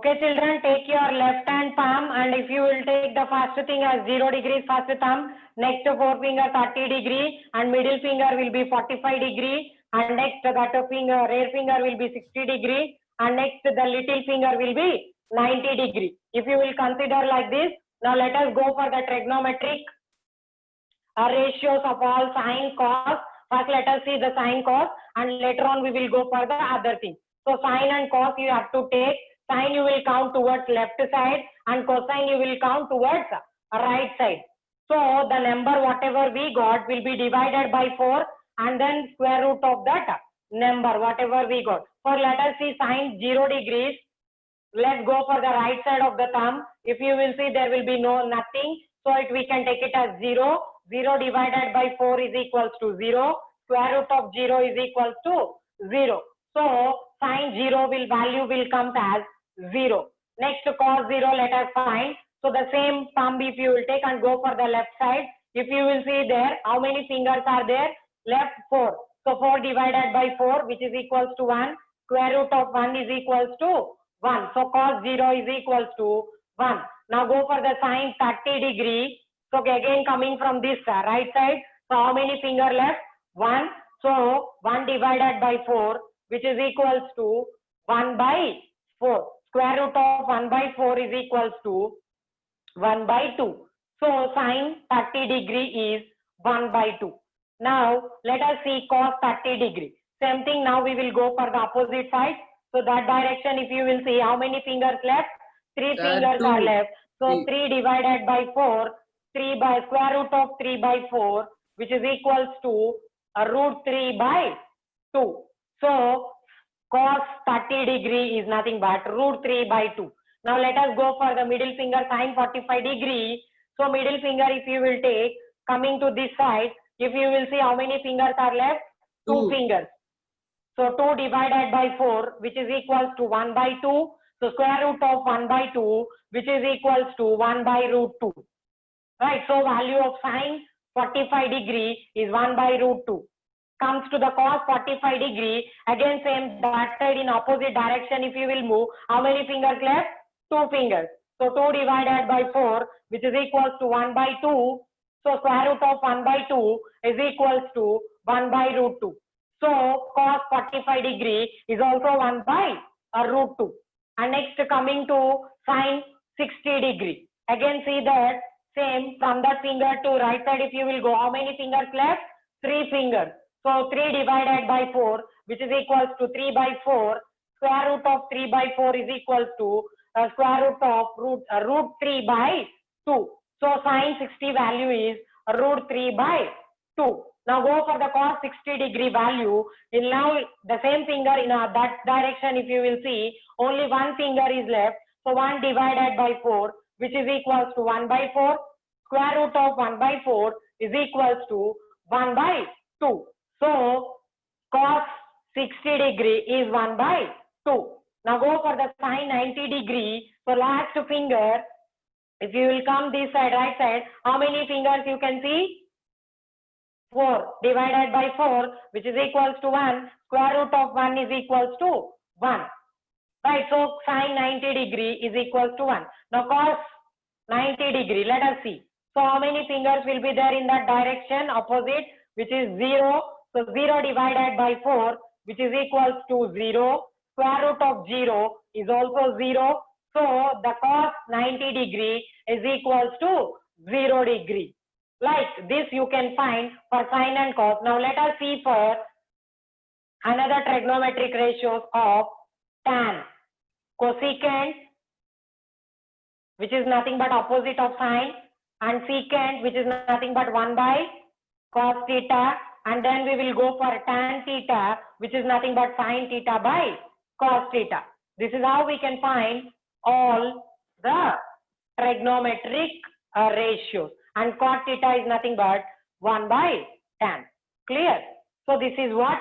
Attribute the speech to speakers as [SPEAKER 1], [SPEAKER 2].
[SPEAKER 1] Okay, children, take your left hand palm, and if you will take the first thing as 0 degrees first thumb, next forefinger 30 degree, and middle finger will be 45 degree, and next that finger, rear finger will be 60 degree, and next the little finger will be 90 degree. If you will consider like this, now let us go for the trigonometric ratios of all sine, cos. First let us see the sine, cos, and later on we will go for the other thing. So sine and cos you have to take. Sine you will count towards left side, and cosine you will count towards right side. So the number whatever we got will be divided by 4 and then square root of that number whatever we got. For let us see sine 0 degrees. Let's go for the right side of the thumb. If you will see there will be nothing. So we can take it as 0. 0 divided by 4 is equals to 0. Square root of 0 is equals to 0. So sine 0 value will come as 0. Next cos 0 let us find. So the same thumb if you will take and go for the left side. If you will see there, how many fingers are there? Left 4. So 4 divided by 4 which is equals to 1. Square root of 1 is equals to 1. So cos 0 is equals to 1. Now go for the sine 30 degree. So again coming from this right side. So how many finger left? 1. So 1 divided by 4 which is equals to 1 by 4. Square root of 1 by 4 is equals to 1 by 2. So sine 30 degree is 1 by 2. Now let us see cos 30 degree. Same thing, now we will go for the opposite side. So that direction if you will see how many fingers left? 3 fingers are left. So 3 divided by 4, 3 by square root of 3 by 4 which is equals to root 3 by 2. So cos 30 degree is nothing but root 3 by 2. Now let us go for the middle finger sine 45 degree. So middle finger if you will take, coming to this side, if you will see how many fingers are left? 2 fingers. So 2 divided by 4 which is equals to 1 by 2. So square root of 1 by 2 which is equals to 1 by root 2. Right, so value of sine 45 degree is 1 by root 2. Comes to the cos 45 degree, again same that side in opposite direction if you will move, how many fingers left? 2 fingers. So 2 divided by 4 which is equals to 1 by 2. So square root of 1 by 2 is equals to 1 by root 2. So cos 45 degree is also 1 by root 2. And next coming to sine 60 degree. Again see that same from that finger to right side if you will go, how many fingers left? 3 fingers. So 3 divided by 4 which is equals to 3 by 4. Square root of 3 by 4 is equals to square root of root 3 by 2. So sine 60 value is root 3 by 2. Now go for the cos 60 degree value. In now the same finger in that direction if you will see, only one finger is left. So 1 divided by 4 which is equals to 1 by 4. Square root of 1 by 4 is equals to 1 by 2. So cos 60 degree is 1 by 2. Now go for the sine 90 degree. So last finger, if you will come this side, right side, how many fingers you can see? 4 divided by 4 which is equals to 1. Square root of 1 is equals to 1. Right, so sine 90 degree is equals to 1. Now cos 90 degree, let us see. So how many fingers will be there in that direction opposite which is 0. So 0 divided by 4 which is equals to 0. Square root of 0 is also 0. So the cos 90 degree is equals to 0 degree. Like this you can find for sine and cos. Now let us see for another trigonometric ratios of tan. Cosecant which is nothing but opposite of sine, and secant which is nothing but 1 by cos theta, and then we will go for tan theta which is nothing but sine theta by cos theta. This is how we can find all the trigonometric ratios, and cot theta is nothing but 1 by tan. Clear? So this is what